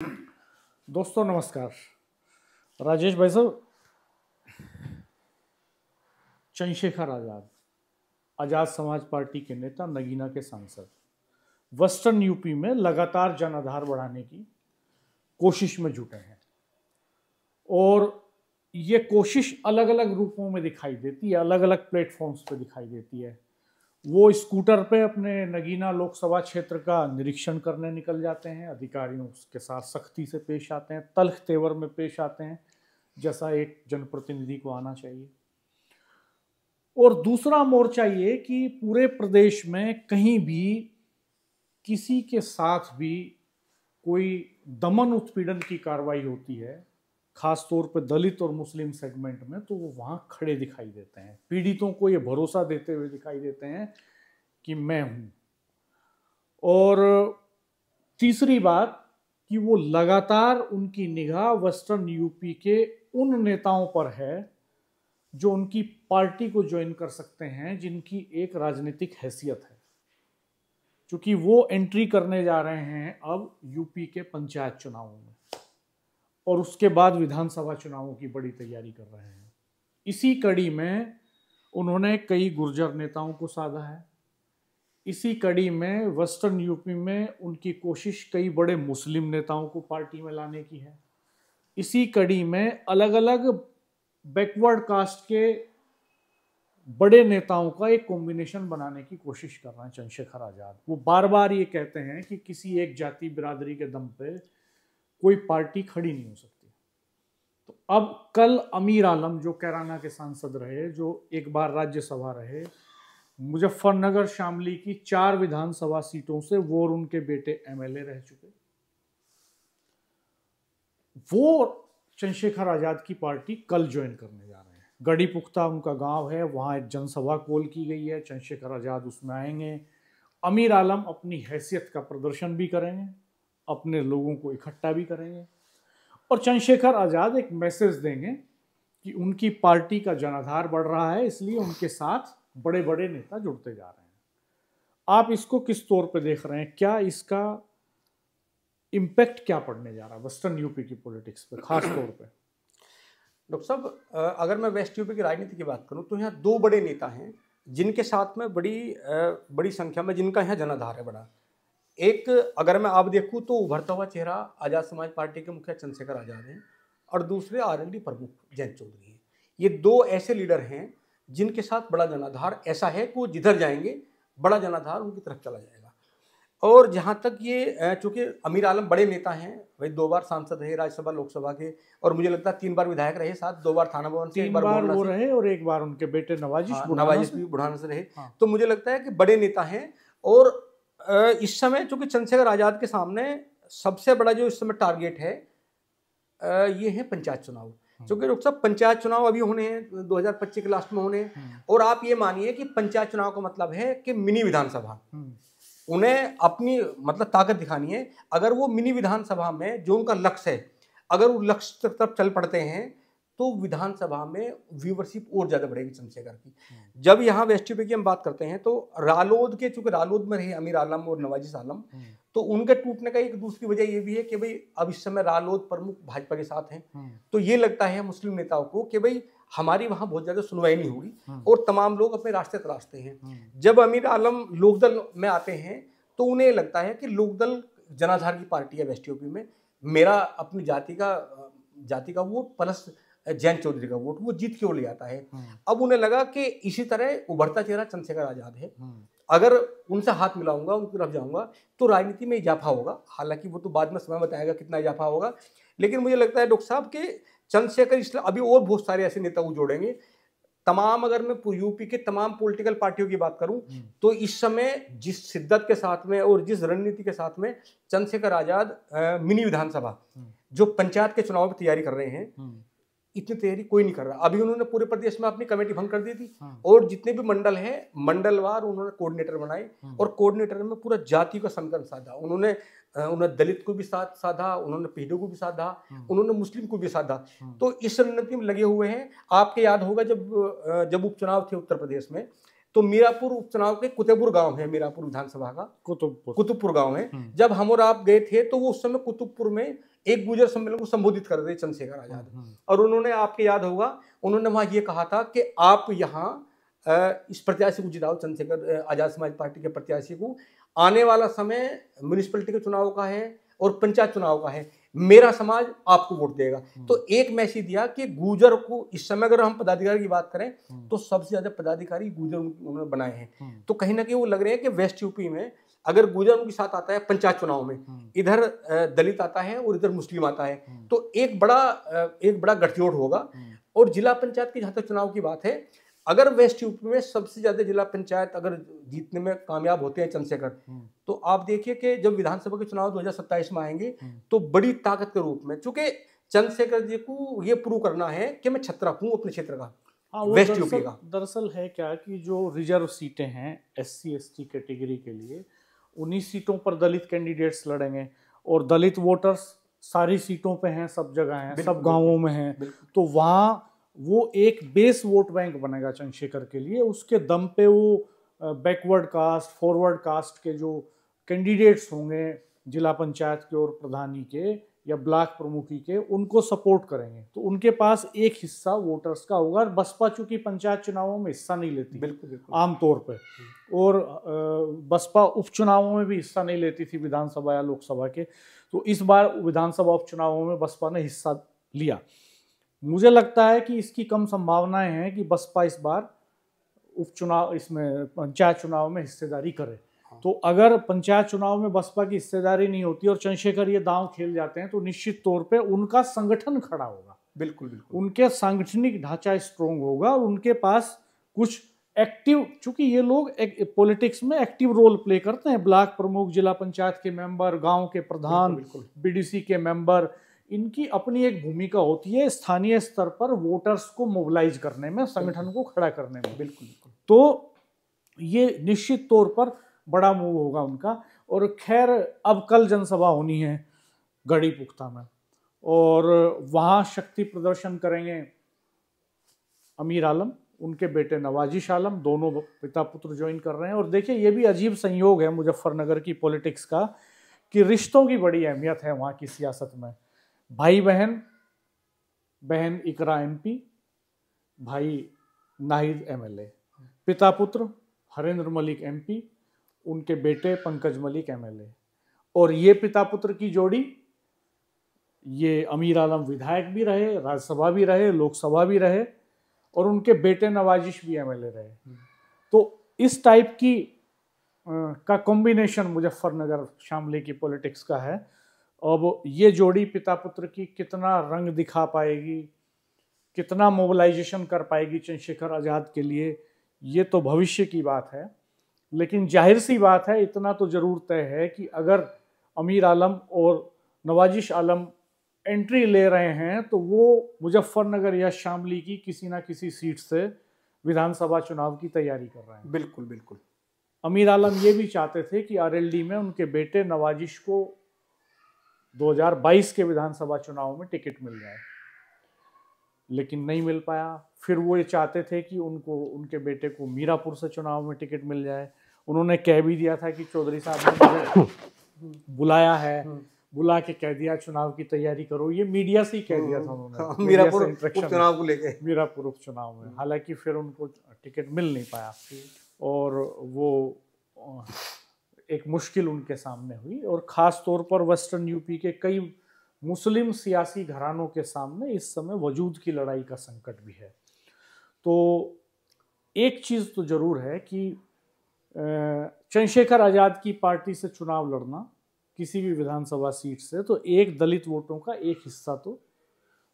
दोस्तों नमस्कार। राजेश भाई साहब, चंद्रशेखर आज़ाद आज़ाद समाज पार्टी के नेता, नगीना के सांसद, वेस्टर्न यूपी में लगातार जन आधार बढ़ाने की कोशिश में जुटे हैं और ये कोशिश अलग अलग रूपों में दिखाई देती है, अलग अलग प्लेटफॉर्म्स पे दिखाई देती है। वो स्कूटर पे अपने नगीना लोकसभा क्षेत्र का निरीक्षण करने निकल जाते हैं, अधिकारियों के साथ सख्ती से पेश आते हैं, तल्ख तेवर में पेश आते हैं जैसा एक जनप्रतिनिधि को आना चाहिए। और दूसरा मोर्चा ये कि पूरे प्रदेश में कहीं भी किसी के साथ भी कोई दमन उत्पीड़न की कार्रवाई होती है, खास तौर पर दलित और मुस्लिम सेगमेंट में, तो वो वहाँ खड़े दिखाई देते हैं, पीड़ितों को ये भरोसा देते हुए दिखाई देते हैं कि मैं हूँ। और तीसरी बात कि वो लगातार उनकी निगाह वेस्टर्न यूपी के उन नेताओं पर है जो उनकी पार्टी को ज्वाइन कर सकते हैं, जिनकी एक राजनीतिक हैसियत है, क्योंकि वो एंट्री करने जा रहे हैं अब यूपी के पंचायत चुनावों में और उसके बाद विधानसभा चुनावों की बड़ी तैयारी कर रहे हैं। इसी कड़ी में उन्होंने कई गुर्जर नेताओं को साधा है। इसी कड़ी में वेस्टर्न यूपी में उनकी कोशिश कई बड़े मुस्लिम नेताओं को पार्टी में लाने की है। इसी कड़ी में अलग अलग बैकवर्ड कास्ट के बड़े नेताओं का एक कॉम्बिनेशन बनाने की कोशिश कर रहे हैं चंद्रशेखर आज़ाद। वो बार बार ये कहते हैं कि किसी एक जाति बिरादरी के दम पे कोई पार्टी खड़ी नहीं हो सकती। तो अब कल अमीर आलम, जो कैराना के सांसद रहे, जो एक बार राज्यसभा रहे, मुजफ्फरनगर शामली की 4 विधानसभा सीटों से वो और उनके बेटे एमएलए रह चुके, वो चंद्रशेखर आज़ाद की पार्टी कल ज्वाइन करने जा रहे हैं। गढ़ी पुख्ता उनका गांव है, वहां एक जनसभा कॉल की गई है, चंद्रशेखर आज़ाद उसमें आएंगे। अमीर आलम अपनी हैसियत का प्रदर्शन भी करेंगे, अपने लोगों को इकट्ठा भी करेंगे और चंद्रशेखर आज़ाद एक मैसेज देंगे कि उनकी पार्टी का जनाधार बढ़ रहा है, इसलिए उनके साथ बड़े बड़े नेता जुड़ते जा रहे हैं। आप इसको किस तौर पे देख रहे हैं? क्या इसका इम्पैक्ट क्या पड़ने जा रहा है वेस्टर्न यूपी की पॉलिटिक्स पे खास तौर पे? डॉक्टर साहब, अगर मैं वेस्ट यूपी की राजनीति की बात करूं तो यहाँ 2 बड़े नेता हैं जिनके साथ में बड़ी संख्या में जिनका यहाँ जनाधार है बड़ा। एक अगर मैं आप देखूं तो उभरता हुआ चेहरा आज़ाद समाज पार्टी के मुखिया चंद्रशेखर आज़ाद हैं और दूसरे आरएलडी प्रमुख जयंत चौधरी हैं। ये 2 ऐसे लीडर हैं जिनके साथ बड़ा जनाधार ऐसा है कि वो जिधर जाएंगे बड़ा जनाधार उनकी तरफ चला जाएगा। और जहाँ तक ये चूँकि अमीर आलम बड़े नेता हैं, वही 2 बार सांसद रहे राज्यसभा लोकसभा के, और मुझे लगता है 3 बार विधायक रहे, साथ 2 बार थाना भवन से, 3 बार वो रहे और एक बार उनके बेटे नवाजिश भी बुढ़ाना से रहे। हाँ। तो मुझे लगता है कि बड़े नेता हैं। और इस समय चूँकि चंद्रशेखर आज़ाद के सामने सबसे बड़ा जो इस समय टारगेट है ये है पंचायत चुनाव। क्योंकि डॉक्टर साहब पंचायत चुनाव अभी होने हैं, 2025 के लास्ट में होने हैं। और आप ये मानिए कि पंचायत चुनाव का मतलब है कि मिनी विधानसभा, उन्हें अपनी मतलब ताकत दिखानी है। अगर वो मिनी विधानसभा में जो उनका लक्ष्य है, अगर वो लक्ष्य तरफ चल पड़ते हैं तो विधानसभा में व्यूवरशिप और ज़्यादा बढ़ेगी चंद्रशेखर की। जब यहाँ वेस्ट यूपी की हम बात करते हैं तो रालोद के, चूंकि रालोद में रहे अमीर आलम और नवाजिश आलम, तो उनके टूटने का एक दूसरी वजह ये भी है कि भाई अब इस समय रालोद प्रमुख भाजपा के साथ हैं। तो ये लगता है मुस्लिम नेताओं को कि भाई हमारी वहाँ बहुत ज़्यादा सुनवाई नहीं होगी और तमाम लोग अपने रास्ते तलाशते हैं। जब अमीर आलम लोकदल में आते हैं तो उन्हें लगता है कि लोकदल जनाधार की पार्टी है वेस्ट यूपी में, मेरा अपनी जाति का वोट प्लस जयंत चौधरी का वोट वो जीत क्यों ले आता है। अब उन्हें लगा कि इसी तरह उभरता चेहरा चंद्रशेखर आज़ाद है, अगर उनसे हाथ मिलाऊंगा, उनकी तरफ जाऊंगा तो राजनीति में इजाफा होगा। हालांकि वो तो बाद में समय बताएगा कितना इजाफा होगा, लेकिन मुझे लगता है डॉक्टर साहब कि चंद्रशेखर इसलिए अभी और बहुत सारे ऐसे नेता वो जोड़ेंगे। तमाम, अगर मैं यूपी के तमाम पॉलिटिकल पार्टियों की बात करूं तो इस समय जिस शिद्दत के साथ में और जिस रणनीति के साथ में चंद्रशेखर आज़ाद मिनी विधानसभा जो पंचायत के चुनाव की तैयारी कर रहे हैं, इतनी तैयारी कोई नहीं कर रहा। अभी उन्होंने पूरे प्रदेश में अपनी कमेटी भंग कर दी थी और जितने भी मंडल हैं मंडलवार उन्होंने कोऑर्डिनेटर बनाए और कोऑर्डिनेटर में पूरा जाति का समीकरण साधा। उन्होंने दलित को भी साथ साधा, उन्होंने पीढ़ियों को भी साधा, उन्होंने मुस्लिम को भी साधा। तो इस रणनीति में लगे हुए हैं। आपके याद होगा जब उपचुनाव थे उत्तर प्रदेश में तो मीरापुर उपचुनाव के कुतुबपुर गांव है, मीरापुर विधानसभा का कुतुबपुर गांव है। जब हम और आप गए थे तो वो उस समय कुतुबपुर में एक गुर्जर सम्मेलन को संबोधित कर रहे थे चंद्रशेखर आजाद, और उन्होंने, आपके याद होगा, उन्होंने वहां ये कहा था कि आप यहाँ इस प्रत्याशी को जिताओ, चंद्रशेखर आजाद समाज पार्टी के प्रत्याशी को। आने वाला समय म्युनिसिपैलिटी के चुनाव का है और पंचायत चुनाव का है, मेरा समाज आपको वोट देगा। तो एक मैसेज दिया कि गुर्जर को, इस समय अगर हम पदाधिकारी की बात करें तो सबसे ज्यादा पदाधिकारी गुर्जर उन्होंने बनाए हैं। तो कहीं ना कहीं वो लग रहे हैं कि वेस्ट यूपी में अगर गुर्जर उनके साथ आता है पंचायत चुनाव में, इधर दलित आता है और इधर मुस्लिम आता है, तो एक बड़ा गठजोड़ होगा। और जिला पंचायत की जहां तक चुनाव की बात है, अगर वेस्ट यूपी में सबसे ज्यादा जिला पंचायत अगर जीतने में कामयाब होते हैं चंद्रशेखर, तो आप देखिए कि जब विधानसभा के चुनाव 2027 में आएंगे तो बड़ी ताकत के रूप में, चूंकि चंद्रशेखर जी को ये प्रूव करना है कि मैं छत्रक हूं अपने क्षेत्र का, वेस्ट यूपी का। दरअसल है क्या कि जो रिजर्व सीटें हैं SC ST कैटेगरी के लिए, उन्हीं सीटों पर दलित कैंडिडेट्स लड़ेंगे, और दलित वोटर्स सारी सीटों पे हैं, सब जगह हैं, सब गांवों में हैं, तो वहाँ वो एक बेस वोट बैंक बनेगा चंद्रशेखर के लिए। उसके दम पे वो बैकवर्ड कास्ट, फॉरवर्ड कास्ट के जो कैंडिडेट्स होंगे जिला पंचायत के और प्रधानी के या ब्लॉक प्रमुखी के, उनको सपोर्ट करेंगे, तो उनके पास एक हिस्सा वोटर्स का होगा। और बसपा चूंकि पंचायत चुनावों में हिस्सा नहीं लेती बिल्कुल आमतौर पे, और बसपा उपचुनावों में भी हिस्सा नहीं लेती थी विधानसभा या लोकसभा के, तो इस बार विधानसभा उपचुनावों में बसपा ने हिस्सा लिया। मुझे लगता है कि इसकी कम संभावनाएं हैं कि बसपा इस बार उपचुनाव, इसमें पंचायत चुनाव में हिस्सेदारी करे। तो अगर पंचायत चुनाव में बसपा की हिस्सेदारी नहीं होती और चंद्रशेखर ये दांव खेल जाते हैं, तो निश्चित तौर पे उनका संगठन खड़ा होगा, बिल्कुल उनके सांगठनिक ढांचा स्ट्रोंग होगा, और उनके पास कुछ एक्टिव, चूंकि ये लोग पॉलिटिक्स में एक्टिव रोल प्ले करते हैं, ब्लॉक प्रमुख, जिला पंचायत के मेंबर, गांव के प्रधान, BDC के मेंबर, इनकी अपनी एक भूमिका होती है स्थानीय स्तर पर वोटर्स को मोबिलाइज करने में, संगठन को खड़ा करने में। बिल्कुल। तो ये निश्चित तौर पर बड़ा मूव होगा उनका। और खैर अब कल जनसभा होनी है गढ़ी पुख्ता में, और वहाँ शक्ति प्रदर्शन करेंगे अमीर आलम, उनके बेटे नवाजिश आलम, दोनों पिता पुत्र ज्वाइन कर रहे हैं। और देखिए ये भी अजीब संयोग है मुजफ्फरनगर की पॉलिटिक्स का कि रिश्तों की बड़ी अहमियत है वहाँ की सियासत में। भाई बहन, बहन इकरा MP, भाई नाहिद MLA, पिता पुत्र हरेंद्र मलिक MP, उनके बेटे पंकज मलिक MLA, और ये पिता पुत्र की जोड़ी, ये अमीर आलम विधायक भी रहे, राज्यसभा भी रहे, लोकसभा भी रहे, और उनके बेटे नवाजिश भी MLA रहे। तो इस टाइप की का कॉम्बिनेशन मुजफ्फरनगर शामली की पॉलिटिक्स का है। अब ये जोड़ी पिता पुत्र की कितना रंग दिखा पाएगी, कितना मोबिलाइजेशन कर पाएगी चंद्रशेखर आज़ाद के लिए, ये तो भविष्य की बात है। लेकिन जाहिर सी बात है, इतना तो जरूर तय है कि अगर अमीर आलम और नवाजिश आलम एंट्री ले रहे हैं तो वो मुजफ्फरनगर या शामली की किसी ना किसी सीट से विधानसभा चुनाव की तैयारी कर रहे हैं। बिल्कुल। अमीर आलम ये भी चाहते थे कि RLD में उनके बेटे नवाजिश को 2022 के विधानसभा चुनाव में टिकट मिल जाए, लेकिन नहीं मिल पाया। फिर वो ये चाहते थे कि उनके बेटे को मीरापुर से चुनाव में टिकट मिल जाए। उन्होंने कह भी दिया था कि चौधरी साहब ने मुझे बुलाया है, बुला के कह दिया चुनाव की तैयारी करो, ये मीडिया से ही कह दिया था उन्होंने मीरापुर उपचुनाव को लेके, मीरापुर उपचुनाव में। हालांकि फिर उनको टिकट मिल नहीं पाया और वो एक मुश्किल उनके सामने हुई। और ख़ास तौर पर वेस्टर्न यूपी के कई मुस्लिम सियासी घरानों के सामने इस समय वजूद की लड़ाई का संकट भी है। तो एक चीज़ तो ज़रूर है कि चंद्रशेखर आज़ाद की पार्टी से चुनाव लड़ना किसी भी विधानसभा सीट से, तो एक दलित वोटों का एक हिस्सा तो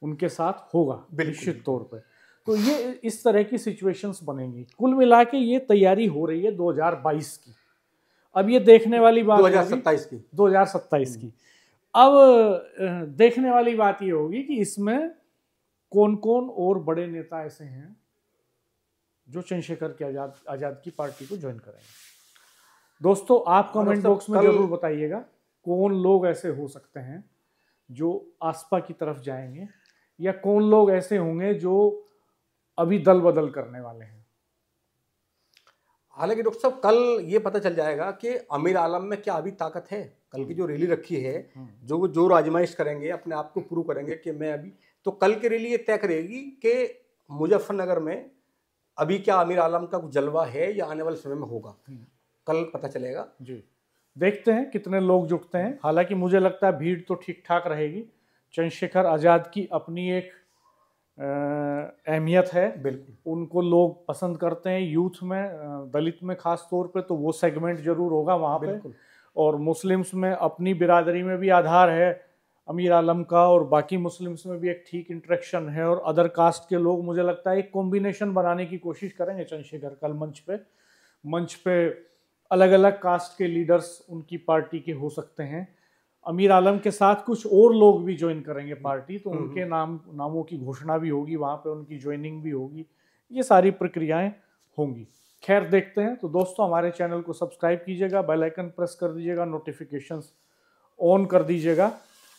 उनके साथ होगा निश्चित तौर पे। तो ये इस तरह की सिचुएशंस बनेंगी। कुल मिला के ये तैयारी हो रही है 2022 की। अब ये देखने वाली बात 2027 की। अब देखने वाली बात ये होगी कि इसमें कौन कौन और बड़े नेता ऐसे हैं जो चंद्रशेखर के आज़ाद की पार्टी को ज्वाइन करेंगे। दोस्तों आप कमेंट बॉक्स में जरूर बताइएगा कौन लोग ऐसे हो सकते हैं जो आसपा की तरफ जाएंगे, या कौन लोग ऐसे होंगे जो अभी दल बदल करने वाले हैं। हालांकि डॉक्टर साहब कल ये पता चल जाएगा कि अमीर आलम में क्या अभी ताकत है। कल की जो रैली रखी है, जो आजमाइश करेंगे, अपने आप को प्रूव करेंगे कि मैं अभी, तो कल की रैली ये तय करेगी कि मुजफ्फरनगर में अभी क्या अमीर आलम का कुछ जलवा है या आने वाले समय में होगा। कल पता चलेगा जी। देखते हैं कितने लोग जुटते हैं। हालांकि मुझे लगता है भीड़ तो ठीक ठाक रहेगी। चंद्रशेखर आज़ाद की अपनी एक अहमियत है, बिल्कुल। उनको लोग पसंद करते हैं। यूथ में, दलित में खास तौर पे तो वो सेगमेंट जरूर होगा वहाँ पे। और मुस्लिम्स में अपनी बिरादरी में भी आधार है अमीर आलम का, और बाकी मुस्लिम्स में भी एक ठीक इंटरेक्शन है, और अदर कास्ट के लोग मुझे लगता है एक कॉम्बिनेशन बनाने की कोशिश करेंगे चंद्रशेखर कल मंच पे अलग अलग कास्ट के लीडर्स उनकी पार्टी के हो सकते हैं। अमीर आलम के साथ कुछ और लोग भी ज्वाइन करेंगे पार्टी, तो उनके नामों की घोषणा भी होगी, वहाँ पे उनकी ज्वाइनिंग भी होगी, ये सारी प्रक्रियाएं होंगी। खैर देखते हैं। तो दोस्तों, हमारे चैनल को सब्सक्राइब कीजिएगा, बेल आइकन प्रेस कर दीजिएगा, नोटिफिकेशंस ऑन कर दीजिएगा।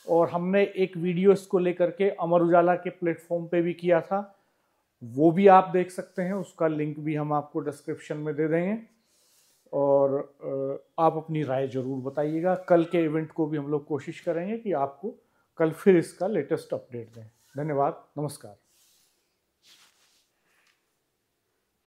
और हमने एक वीडियो इसको लेकर के अमर उजाला के प्लेटफॉर्म पे भी किया था, वो भी आप देख सकते हैं, उसका लिंक भी हम आपको डिस्क्रिप्शन में दे देंगे। और आप अपनी राय जरूर बताइएगा। कल के इवेंट को भी हम लोग कोशिश करेंगे कि आपको कल फिर इसका लेटेस्ट अपडेट दें। धन्यवाद, नमस्कार।